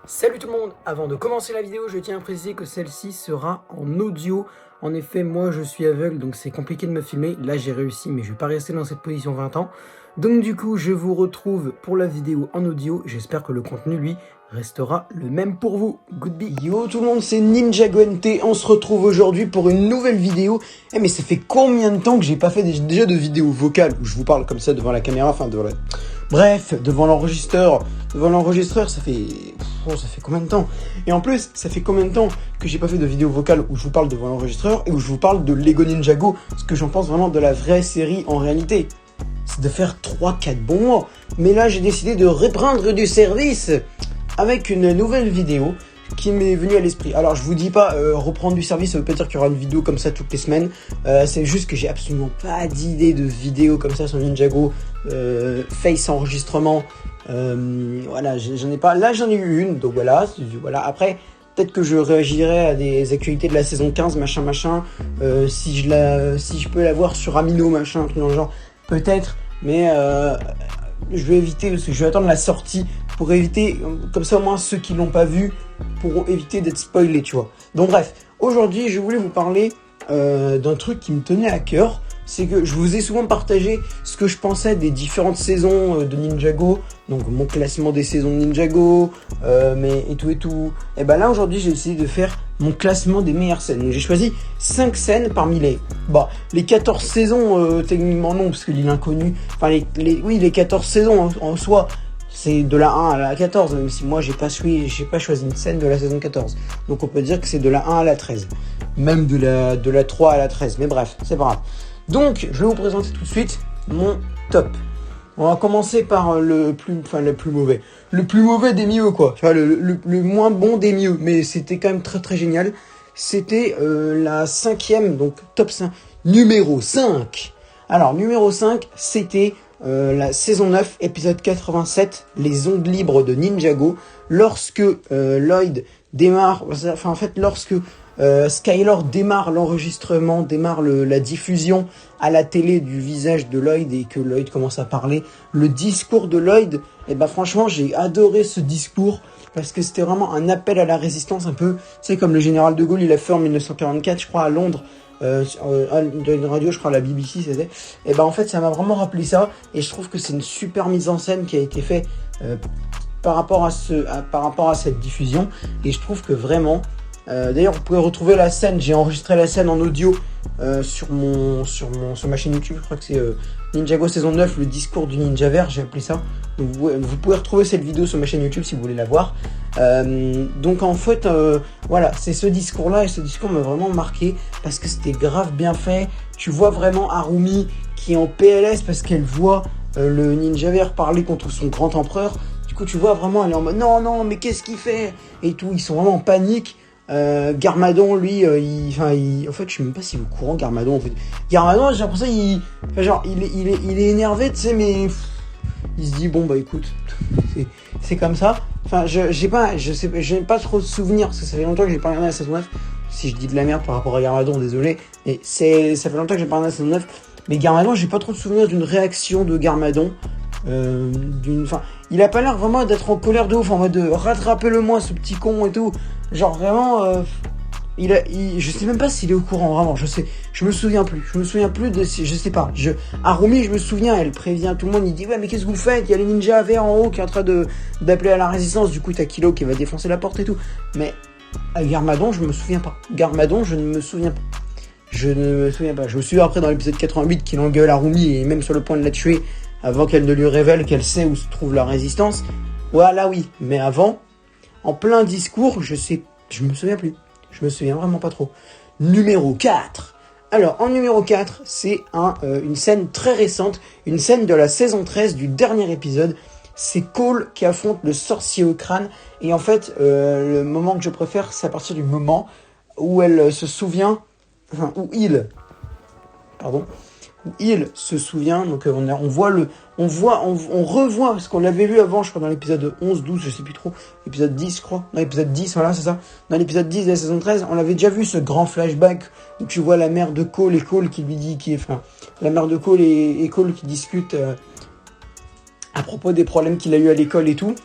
Salut tout le monde, avant de commencer la vidéo, je tiens à préciser que celle-ci sera en audio. En effet, moi je suis aveugle, donc c'est compliqué de me filmer. Là j'ai réussi, mais je vais pas rester dans cette position 20 ans. Donc du coup, je vous retrouve pour la vidéo en audio. J'espère que le contenu, lui, restera le même pour vous. Goodbye. Yo tout le monde, c'est Ninjago NT. On se retrouve aujourd'hui pour une nouvelle vidéo. Mais ça fait combien de temps que j'ai pas fait déjà de vidéos vocales où je vous parle comme ça devant la caméra, enfin devant la... Bref, devant l'enregistreur. Devant l'enregistreur, ça fait combien de temps? Et en plus, ça fait combien de temps que j'ai pas fait de vidéo vocale où je vous parle devant l'enregistreur et où je vous parle de Lego Ninjago, ce que j'en pense vraiment de la vraie série en réalité. C'est de faire 3-4 bons mois. Mais là, j'ai décidé de reprendre du service avec une nouvelle vidéo qui m'est venue à l'esprit. Alors, je vous dis pas reprendre du service, ça veut pas dire qu'il y aura une vidéo comme ça toutes les semaines. C'est juste que j'ai absolument pas d'idée de vidéo comme ça sur Ninjago, face enregistrement. Voilà, j'en ai pas. Là, j'en ai eu une, donc voilà. Après, peut-être que je réagirai à des actualités de la saison 15, machin. Si je peux la voir sur Amino, machin, un truc dans le genre, peut-être. Mais je vais éviter parce que je vais attendre la sortie pour éviter, comme ça au moins ceux qui l'ont pas vu pourront éviter d'être spoilés, tu vois. Donc bref, aujourd'hui, je voulais vous parler d'un truc qui me tenait à cœur. C'est que je vous ai souvent partagé ce que je pensais des différentes saisons de Ninjago, donc mon classement des saisons de Ninjago, et tout. Et ben là aujourd'hui j'ai décidé de faire mon classement des meilleures scènes. Donc j'ai choisi 5 scènes parmi les 14 saisons, techniquement non, parce que l'île inconnue, enfin les 14 saisons en soi, c'est de la 1 à la 14, même si moi j'ai pas choisi une scène de la saison 14. Donc on peut dire que c'est de la 1 à la 13, même de la 3 à la 13, mais bref, c'est pas grave. Donc, je vais vous présenter tout de suite mon top. On va commencer par le plus mauvais. Le plus mauvais des mieux, quoi. Enfin, le moins bon des mieux. Mais c'était quand même très très génial. C'était la 5e, donc top 5. Numéro 5. Alors, numéro 5, c'était la saison 9, épisode 87, les ondes libres de Ninjago. Lorsque Lloyd démarre, enfin en fait, lorsque Skyler démarre l'enregistrement, démarre la diffusion à la télé du visage de Lloyd et que Lloyd commence à parler. Le discours de Lloyd, franchement, j'ai adoré ce discours parce que c'était vraiment un appel à la résistance, un peu, c'est comme le général de Gaulle, il a fait en 1944, je crois, à Londres, d'une radio, je crois, à la BBC, c'était. En fait, ça m'a vraiment rappelé ça et je trouve que c'est une super mise en scène qui a été faite par rapport à cette diffusion et je trouve que vraiment. D'ailleurs, vous pouvez retrouver la scène. J'ai enregistré la scène en audio sur ma chaîne YouTube. Je crois que c'est Ninjago saison 9, le discours du ninja vert, j'ai appelé ça. Donc, vous pouvez retrouver cette vidéo sur ma chaîne YouTube si vous voulez la voir. Donc en fait, voilà, c'est ce discours-là et ce discours m'a vraiment marqué parce que c'était grave bien fait. Tu vois vraiment Harumi qui est en PLS parce qu'elle voit le ninja vert parler contre son grand empereur. Du coup, tu vois vraiment, elle est en mode non, mais qu'est-ce qu'il fait et tout. Ils sont vraiment en panique. Garmadon, lui, en fait, je sais même pas s'il est au courant, Garmadon. En fait, Garmadon, j'ai l'impression il est énervé, tu sais, mais il se dit bon bah écoute, c'est comme ça. Enfin, j'ai pas trop de souvenirs parce que ça fait longtemps que j'ai pas regardé la saison 9. Si je dis de la merde par rapport à Garmadon, désolé, mais ça fait longtemps que j'ai pas regardé la saison 9. Mais Garmadon, j'ai pas trop de souvenirs d'une réaction de Garmadon. Il a pas l'air vraiment d'être en colère de ouf, en mode rattrapez-le-moi ce petit con et tout. Genre vraiment, je sais même pas s'il est au courant vraiment. Je me souviens plus de, je sais pas. Harumi, je me souviens, elle prévient tout le monde. Il dit ouais mais qu'est-ce que vous faites? Il y a les ninjas verts en haut qui est en train d'appeler à la résistance. Du coup t'as Kilo qui va défoncer la porte et tout. Mais à Garmadon, je me souviens pas. Garmadon, je ne me souviens pas. Je me suis après dans l'épisode 88 qu'il engueule Harumi et est même sur le point de la tuer avant qu'elle ne lui révèle qu'elle sait où se trouve la résistance. Voilà oui, mais avant. En plein discours, je me souviens plus. Je me souviens vraiment pas trop. Numéro 4. Alors, en numéro 4, c'est une scène très récente, une scène de la saison 13 du dernier épisode. C'est Cole qui affronte le sorcier au crâne. Et en fait, le moment que je préfère, c'est à partir du moment où elle se souvient, où il se souvient, donc on revoit, parce qu'on l'avait vu avant, je crois, dans l'épisode 11, 12, je sais plus trop, épisode 10, je crois, non, épisode 10, voilà, c'est ça, dans l'épisode 10 de la saison 13, on avait déjà vu ce grand flashback, où tu vois la mère de Cole et Cole qui lui dit, la mère de Cole et Cole qui discutent à propos des problèmes qu'il a eu à l'école et tout,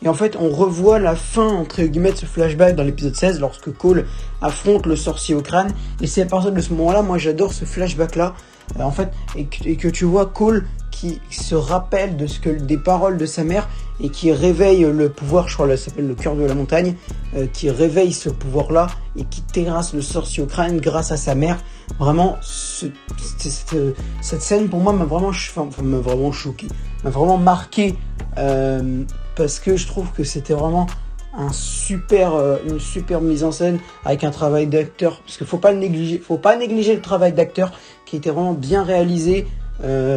Et en fait, on revoit la fin, entre guillemets, de ce flashback dans l'épisode 16, lorsque Cole affronte le sorcier au crâne. Et c'est à partir de ce moment-là, moi j'adore ce flashback-là, en fait, et que tu vois Cole qui se rappelle des paroles de sa mère et qui réveille le pouvoir, je crois, ça s'appelle le cœur de la montagne, qui réveille ce pouvoir-là et qui terrasse le sorcier au crâne grâce à sa mère. Vraiment, cette scène pour moi m'a vraiment choqué, m'a vraiment marqué, parce que je trouve que c'était vraiment une super mise en scène avec un travail d'acteur, parce qu'il faut pas négliger le travail d'acteur qui était vraiment bien réalisé.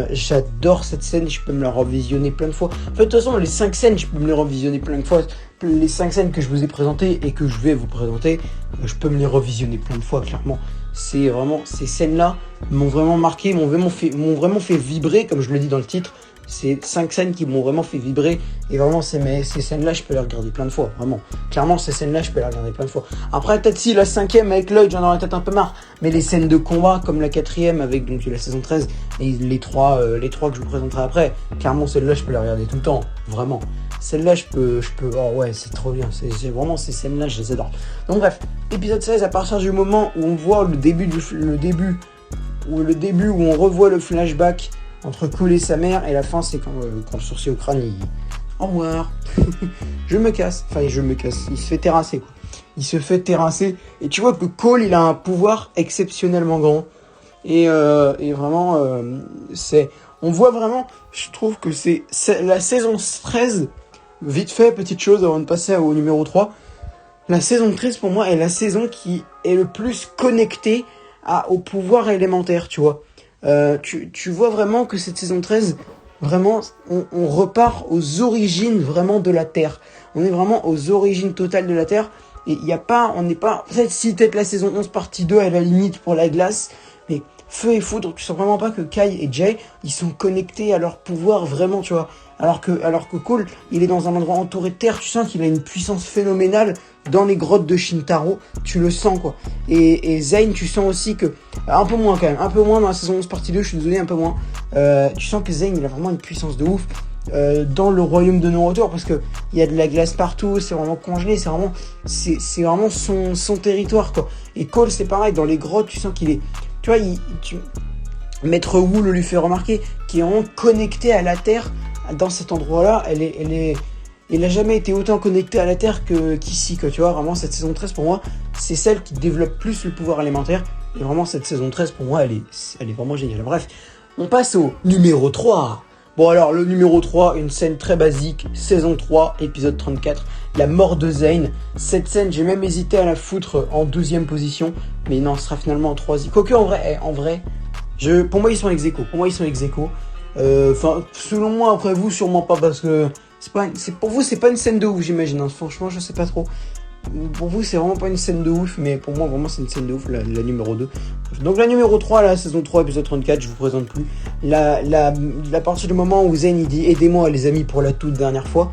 J'adore cette scène, je peux me la revisionner plein de fois. En fait, de toute façon, les 5 scènes, je peux me les revisionner plein de fois. Les 5 scènes que je vous ai présentées et que je vais vous présenter, je peux me les revisionner plein de fois, clairement. C'est vraiment, ces scènes-là m'ont vraiment marqué, m'ont vraiment fait vibrer, comme je le dis dans le titre. C'est 5 scènes qui m'ont vraiment fait vibrer. Et vraiment, ces scènes-là, je peux les regarder plein de fois. Vraiment. Clairement, ces scènes-là, je peux les regarder plein de fois. Après, peut-être si la 5e avec Lloyd, j'en aurais peut-être un peu marre. Mais les scènes de combat, comme la 4e avec donc la saison 13, et les trois que je vous présenterai après, clairement, celles-là, je peux les regarder tout le temps. Vraiment. Celles-là, je peux. Oh ouais, c'est trop bien. C'est vraiment ces scènes-là, je les adore. Donc bref, épisode 16, à partir du moment où on voit le début où on revoit le flashback entre Cole et sa mère, et la fin c'est quand le sorcier au crâne il... Au revoir. je me casse, il se fait terrasser quoi. Il se fait terrasser, et tu vois que Cole il a un pouvoir exceptionnellement grand, et vraiment on voit vraiment, je trouve que c'est la saison 13, vite fait, petite chose avant de passer au numéro 3, la saison 13 pour moi est la saison qui est le plus connectée au pouvoir élémentaire, tu vois. Tu vois vraiment que cette saison 13, vraiment, on repart aux origines vraiment de la Terre. On est vraiment aux origines totales de la Terre. Et on n'est pas, peut-être si peut-être la saison 11 partie 2 à la limite pour la glace, mais Feu et Foudre, tu sens vraiment pas que Kai et Jay, ils sont connectés à leur pouvoir vraiment, tu vois. Alors que Cole, il est dans un endroit entouré de terre, tu sens qu'il a une puissance phénoménale dans les grottes de Shintaro, tu le sens quoi. Et Zane, tu sens aussi que, un peu moins quand même, un peu moins dans la saison 11 partie 2, je suis désolé, un peu moins. Tu sens que Zane, il a vraiment une puissance de ouf dans le royaume de non-retour, parce que il y a de la glace partout, c'est vraiment congelé, c'est vraiment son territoire quoi. Et Cole, c'est pareil, dans les grottes, tu sens qu'il est, tu vois, Maître Wu le lui fait remarquer, qui est vraiment connecté à la terre. Dans cet endroit-là, il a jamais été autant connecté à la Terre qu'ici, quoi. Tu vois, vraiment, cette saison 13, pour moi, c'est celle qui développe plus le pouvoir élémentaire. Et vraiment, cette saison 13, pour moi, elle est vraiment géniale. Bref, on passe au numéro 3. Bon, alors, le numéro 3, une scène très basique, saison 3, épisode 34, la mort de Zane. Cette scène, j'ai même hésité à la foutre en 2e position, mais non, ce sera finalement en 3e. Quoique, en vrai, pour moi, ils sont ex-aequo. Enfin, selon moi, après vous, sûrement pas, parce que pour vous, c'est pas une scène de ouf, j'imagine. Hein. Franchement, je sais pas trop. Pour vous, c'est vraiment pas une scène de ouf, mais pour moi, vraiment, c'est une scène de ouf, la numéro 2. Donc, la numéro 3, la saison 3, épisode 34, je vous présente plus. La partir du moment où Zane, il dit « Aidez-moi, les amis, pour la toute dernière fois »,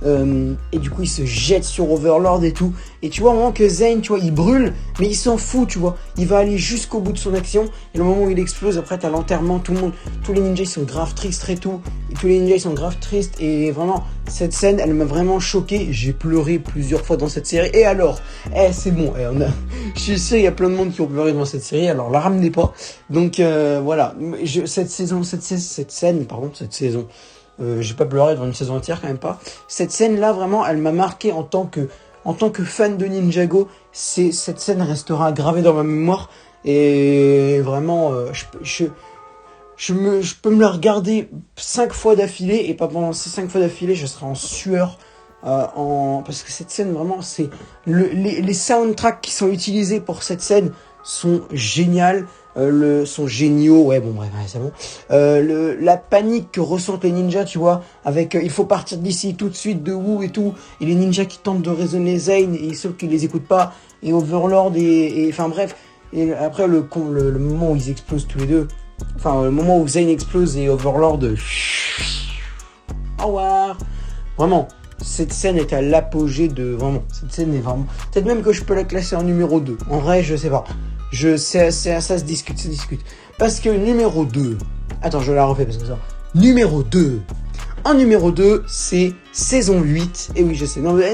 et du coup il se jette sur Overlord et tout, et tu vois au moment que Zane, tu vois, il brûle, mais il s'en fout, tu vois, il va aller jusqu'au bout de son action, et le moment où il explose, après t'as l'enterrement, tous les ninjas ils sont grave tristes et tout, et vraiment cette scène elle m'a vraiment choqué, j'ai pleuré plusieurs fois dans cette série. Et alors, c'est bon, je suis sûr il y a plein de monde qui ont pleuré dans cette série, alors la ramenez pas. Donc voilà, cette saison, j'ai pas pleuré dans une saison entière, quand même pas. Cette scène-là, vraiment, elle m'a marqué en tant que fan de Ninjago. Cette scène restera gravée dans ma mémoire. Et vraiment, je peux me la regarder 5 fois d'affilée. Et pas pendant ces 5 fois d'affilée, je serai en sueur. Parce que cette scène, vraiment, c'est les soundtracks qui sont utilisés pour cette scène sont géniales. Sont géniaux, ouais, bon, bref, c'est bon. La panique que ressentent les ninjas, tu vois, avec il faut partir d'ici tout de suite de Wu et tout, et les ninjas qui tentent de raisonner Zane, et sauf qu'ils les écoutent pas, et Overlord, et enfin bref, et après le moment où ils explosent tous les deux, enfin le moment où Zane explose et Overlord, au revoir. Vraiment, cette scène est à l'apogée de, vraiment, cette scène est vraiment, peut-être même que je peux la classer en numéro 2, en vrai, je sais pas. Ça se discute. Parce que numéro 2... Attends, je la refais parce que ça... Numéro 2. En numéro 2, c'est saison 8. Et oui, je sais. Non, mais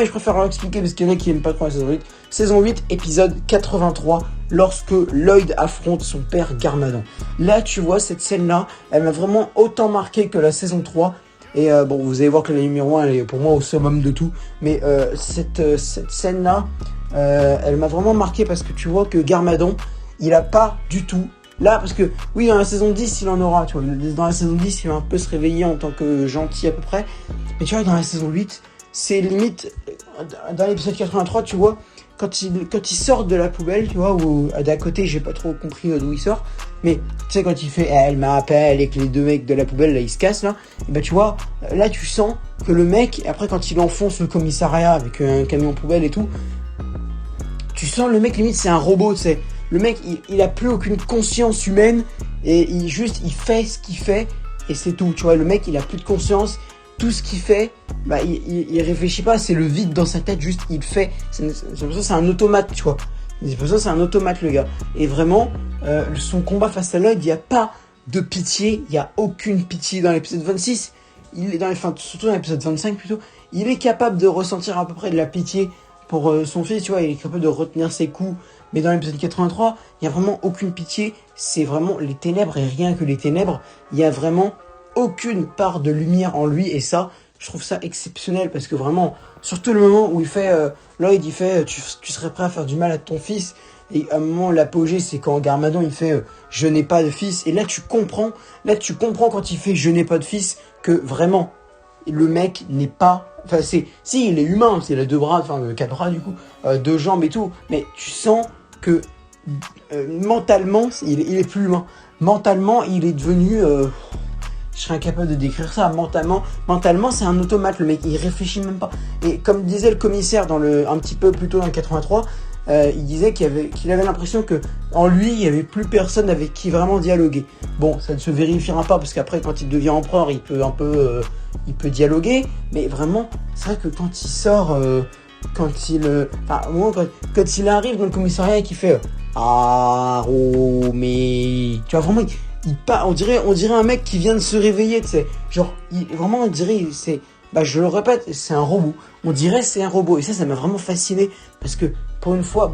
je préfère leur expliquer parce qu'il y en a qui n'aiment pas trop la saison 8. Saison 8, épisode 83, lorsque Lloyd affronte son père Garmadon. Là, tu vois, cette scène-là, elle m'a vraiment autant marqué que la saison 3. Et bon, vous allez voir que la numéro 1, elle est pour moi au summum de tout. Mais cette scène-là, elle m'a vraiment marqué parce que tu vois que Garmadon, il a pas du tout... Là, parce que, oui, dans la saison 10, il en aura, tu vois. Dans la saison 10, il va un peu se réveiller en tant que gentil à peu près. Mais tu vois, dans la saison 8, c'est limite... Dans l'épisode 83, tu vois, quand il sort de la poubelle, tu vois, ou d'à côté, j'ai pas trop compris d'où il sort. Mais, tu sais, quand il fait « Elle m'appelle » et que les deux mecs de la poubelle, là, ils se cassent, là. Et ben, tu vois, là, tu sens que le mec, après, quand il enfonce le commissariat avec un camion poubelle et tout, tu sens le mec, limite, c'est un robot, tu sais. Le mec, il a plus aucune conscience humaine et il fait ce qu'il fait et c'est tout. Tu vois, le mec, il a plus de conscience. Tout ce qu'il fait, bah, il réfléchit pas. C'est le vide dans sa tête. Juste, il fait. C'est pour ça que c'est un automate, tu vois. C'est pour ça que c'est un automate, le gars. Et vraiment, son combat face à Lloyd, il n'y a pas de pitié. Il n'y a aucune pitié dans l'épisode 26. Surtout dans l'épisode 25 plutôt. Il est capable de ressentir à peu près de la pitié pour son fils, tu vois. Il est capable de retenir ses coups. Mais dans l'épisode 83, il n'y a vraiment aucune pitié. C'est vraiment les ténèbres et rien que les ténèbres. Il n'y a vraiment aucune part de lumière en lui. Et ça, je trouve ça exceptionnel. Parce que vraiment, surtout le moment où il fait... Lloyd, il fait tu serais prêt à faire du mal à ton fils. Et à un moment, l'apogée, c'est quand Garmadon, il fait je n'ai pas de fils. Et là, tu comprends quand il fait je n'ai pas de fils que vraiment, le mec n'est pas... Enfin, si, il est humain. Il a 2 bras, enfin 4 bras du coup. 2 jambes et tout. Mais tu sens que mentalement, il est plus humain. Mentalement, il est devenu... je serais incapable de décrire ça. Mentalement, c'est un automate, le mec. Il réfléchit même pas. Et comme disait le commissaire un petit peu plus tôt dans le 83, il disait qu'il avait l'impression que en lui, il n'y avait plus personne avec qui vraiment dialoguer. Bon, ça ne se vérifiera pas parce qu'après, quand il devient empereur, il peut dialoguer. Mais vraiment, c'est vrai que quand il sort... quand il arrive dans le commissariat et qu'il fait mais tu vois vraiment on dirait un mec qui vient de se réveiller, tu sais, genre vraiment on dirait je le répète, c'est un robot, on dirait c'est un robot. Et ça m'a vraiment fasciné parce que pour une fois,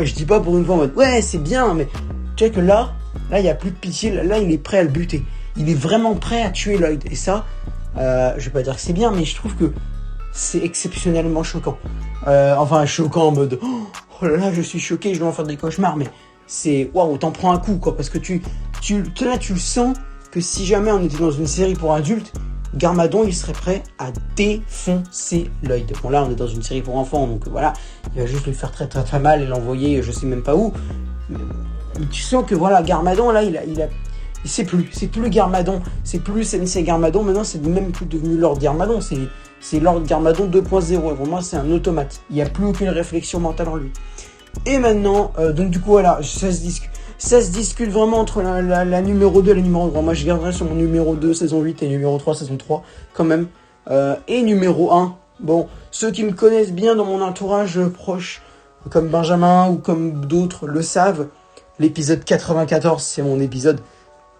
je dis pas pour une fois en mode ouais c'est bien, mais tu sais que là il y a plus de pitié, là il est prêt à le buter, il est vraiment prêt à tuer Lloyd. Et ça je vais pas dire que c'est bien, mais je trouve que c'est exceptionnellement choquant. Choquant en mode oh là là, je suis choqué, je dois en faire des cauchemars, mais c'est waouh, t'en prends un coup quoi, parce que tu le sens que si jamais on était dans une série pour adultes, Garmadon il serait prêt à défoncer Lloyd. Bon là on est dans une série pour enfants, donc voilà, il va juste lui faire très très très mal et l'envoyer je sais même pas où. Mais tu sens que voilà, Garmadon là c'est plus Garmadon, c'est plus Sensei Garmadon, maintenant c'est même plus devenu Lord Garmadon, c'est Lord Garmadon 2.0, et vraiment c'est un automate, il n'y a plus aucune réflexion mentale en lui. Et maintenant, donc du coup voilà, ça se discute vraiment entre la numéro 2 et la numéro 3, moi je garderai sur mon numéro 2 saison 8 et numéro 3 saison 3 quand même, et numéro 1, bon, ceux qui me connaissent bien dans mon entourage proche, comme Benjamin ou comme d'autres le savent, l'épisode 94 c'est mon épisode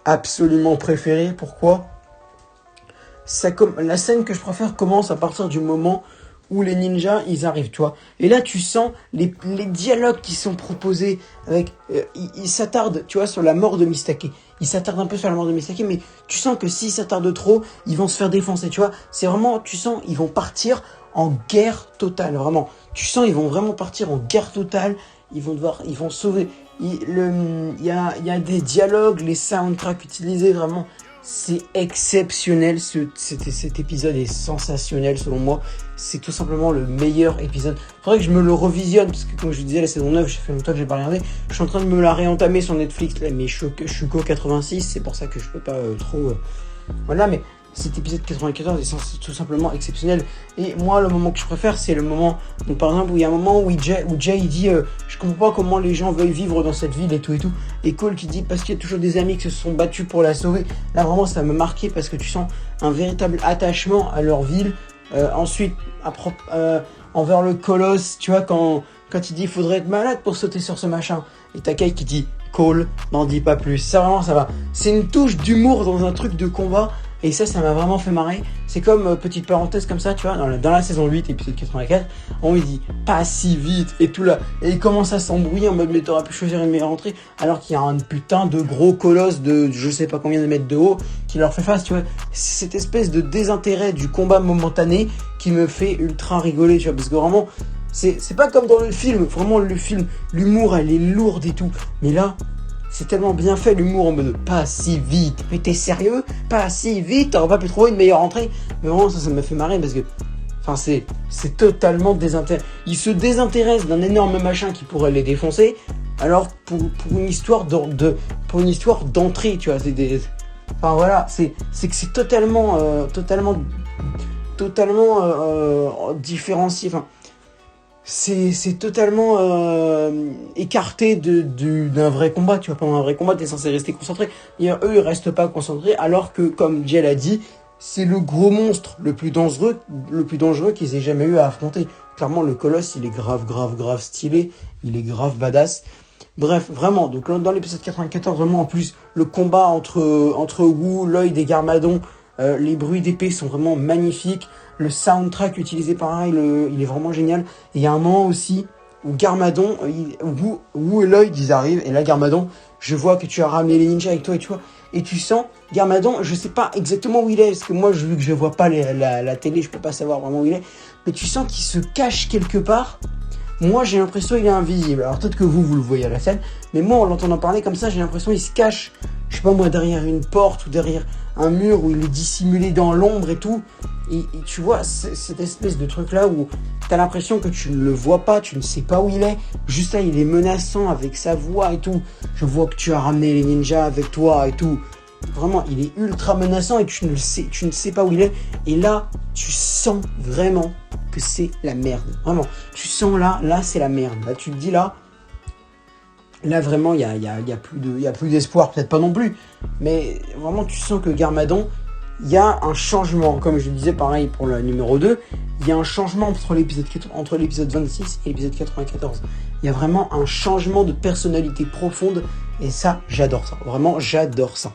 absolument préféré. Pourquoi ? La scène que je préfère commence à partir du moment où les ninjas ils arrivent, tu vois. Et là tu sens les dialogues qui sont proposés avec ils s'attardent, tu vois, sur la mort de Mistake. Ils s'attardent un peu sur la mort de Mistake, mais tu sens que s'ils s'attardent trop, ils vont se faire défoncer, tu vois. C'est vraiment, tu sens, ils vont partir en guerre totale, vraiment. Tu sens, ils vont vraiment partir en guerre totale. Ils vont sauver. Il y a des dialogues, les soundtracks utilisés, vraiment, c'est exceptionnel. Cet épisode est sensationnel selon moi. C'est tout simplement le meilleur épisode. Faudrait que je me le revisionne parce que comme je vous disais, la saison 9, j'ai fait longtemps que j'ai pas regardé. Je suis en train de me la réentamer sur Netflix là, mais je suis qu'au 86, c'est pour ça que je peux pas trop. Voilà, mais cet épisode 94 est tout simplement exceptionnel. Et moi, le moment que je préfère, c'est le moment, donc par exemple, où il y a un moment où Jay il dit je comprends pas comment les gens veulent vivre dans cette ville et tout. Et Cole qui dit parce qu'il y a toujours des amis qui se sont battus pour la sauver. Là, vraiment, ça m'a marqué parce que tu sens un véritable attachement à leur ville. Ensuite, envers le colosse, tu vois, quand il dit il faudrait être malade pour sauter sur ce machin. Et Takai qui dit Cole, n'en dis pas plus. Ça, vraiment, ça va. C'est une touche d'humour dans un truc de combat. Et ça m'a vraiment fait marrer. C'est comme, petite parenthèse comme ça, tu vois, dans la saison 8, épisode 84, on lui dit pas si vite et tout là. Et il commence à s'embrouiller en mode mais t'aurais pu choisir une meilleure entrée. Alors qu'il y a un putain de gros colosse de je sais pas combien de mètres de haut qui leur fait face, tu vois. C'est cette espèce de désintérêt du combat momentané qui me fait ultra rigoler, tu vois. Parce que vraiment, c'est pas comme dans le film. Vraiment, le film, l'humour, elle est lourde et tout. Mais là, c'est tellement bien fait l'humour en mode pas si vite. Mais t'es sérieux? Pas si vite? T'aurais pas pu trouver une meilleure entrée? Mais vraiment ça m'a fait marrer parce que enfin c'est totalement désintéressé. Ils se désintéressent d'un énorme machin qui pourrait les défoncer. Alors pour une histoire pour une histoire d'entrée, tu vois, enfin voilà, c'est que c'est totalement différencié. Enfin, c'est totalement écarté d'un vrai combat, tu vois. Pendant un vrai combat, t'es censé rester concentré. Et eux, ils restent pas concentrés, alors que, comme Jay l'a dit, c'est le gros monstre le plus dangereux qu'ils aient jamais eu à affronter. Clairement, le colosse, il est grave stylé, il est grave badass. Bref, vraiment, donc dans l'épisode 94, vraiment, en plus, le combat entre Wu, Lloyd et Garmadon, les bruits d'épée sont vraiment magnifiques. Le soundtrack utilisé pareil, il est vraiment génial. Et il y a un moment aussi où Garmadon, Wu et Lloyd, ils arrivent. Et là, Garmadon, je vois que tu as ramené les ninjas avec toi et tu vois. Et tu sens, Garmadon, je sais pas exactement où il est. Parce que moi, vu que je vois pas la télé, je peux pas savoir vraiment où il est. Mais tu sens qu'il se cache quelque part. Moi, j'ai l'impression qu'il est invisible. Alors peut-être que vous le voyez à la scène. Mais moi, en l'entendant parler comme ça, j'ai l'impression qu'il se cache, je sais pas moi, derrière une porte ou derrière un mur où il est dissimulé dans l'ombre et tout. Et tu vois, cette espèce de truc-là où t'as l'impression que tu ne le vois pas, tu ne sais pas où il est. Juste là, il est menaçant avec sa voix et tout. Je vois que tu as ramené les ninjas avec toi et tout. Vraiment, il est ultra menaçant et tu ne sais pas où il est. Et là, tu sens vraiment que c'est la merde. Vraiment, tu sens là c'est la merde. Là, tu te dis là vraiment, il y a plus d'espoir, peut-être pas non plus. Mais vraiment, tu sens que Garmadon, il y a un changement. Comme je le disais, pareil pour le numéro 2, il y a un changement entre l'épisode 26 et l'épisode 94. Il y a vraiment un changement de personnalité profonde. Et ça, j'adore ça. Vraiment, j'adore ça.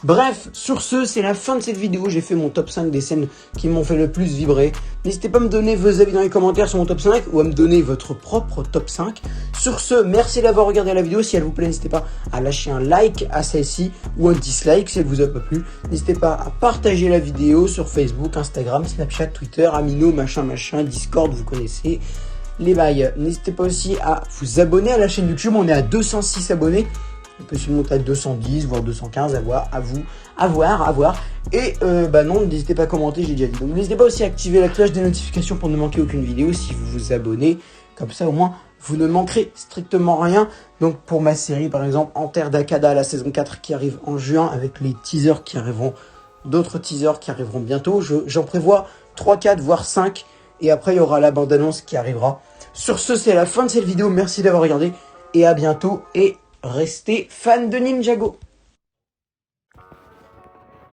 Bref, sur ce, c'est la fin de cette vidéo. J'ai fait mon top 5 des scènes qui m'ont fait le plus vibrer. N'hésitez pas à me donner vos avis dans les commentaires sur mon top 5 ou à me donner votre propre top 5. Sur ce, merci d'avoir regardé la vidéo. Si elle vous plaît, n'hésitez pas à lâcher un like à celle-ci ou un dislike si elle vous a pas plu. N'hésitez pas à partager la vidéo sur Facebook, Instagram, Snapchat, Twitter, Amino, machin, Discord, vous connaissez les bails. N'hésitez pas aussi à vous abonner à la chaîne YouTube. On est à 206 abonnés. On peut se monter à 210, voire 215, à voir. Et non, n'hésitez pas à commenter, j'ai déjà dit. Donc n'hésitez pas aussi à activer la cloche des notifications pour ne manquer aucune vidéo si vous vous abonnez. Comme ça, au moins, vous ne manquerez strictement rien. Donc pour ma série, par exemple, Enterre d'Akada, la saison 4 qui arrive en juin, avec les teasers qui arriveront, d'autres teasers qui arriveront bientôt. J'en prévois 3, 4, voire 5. Et après, il y aura la bande-annonce qui arrivera. Sur ce, c'est la fin de cette vidéo. Merci d'avoir regardé. Et à bientôt. Et restez fan de Ninjago.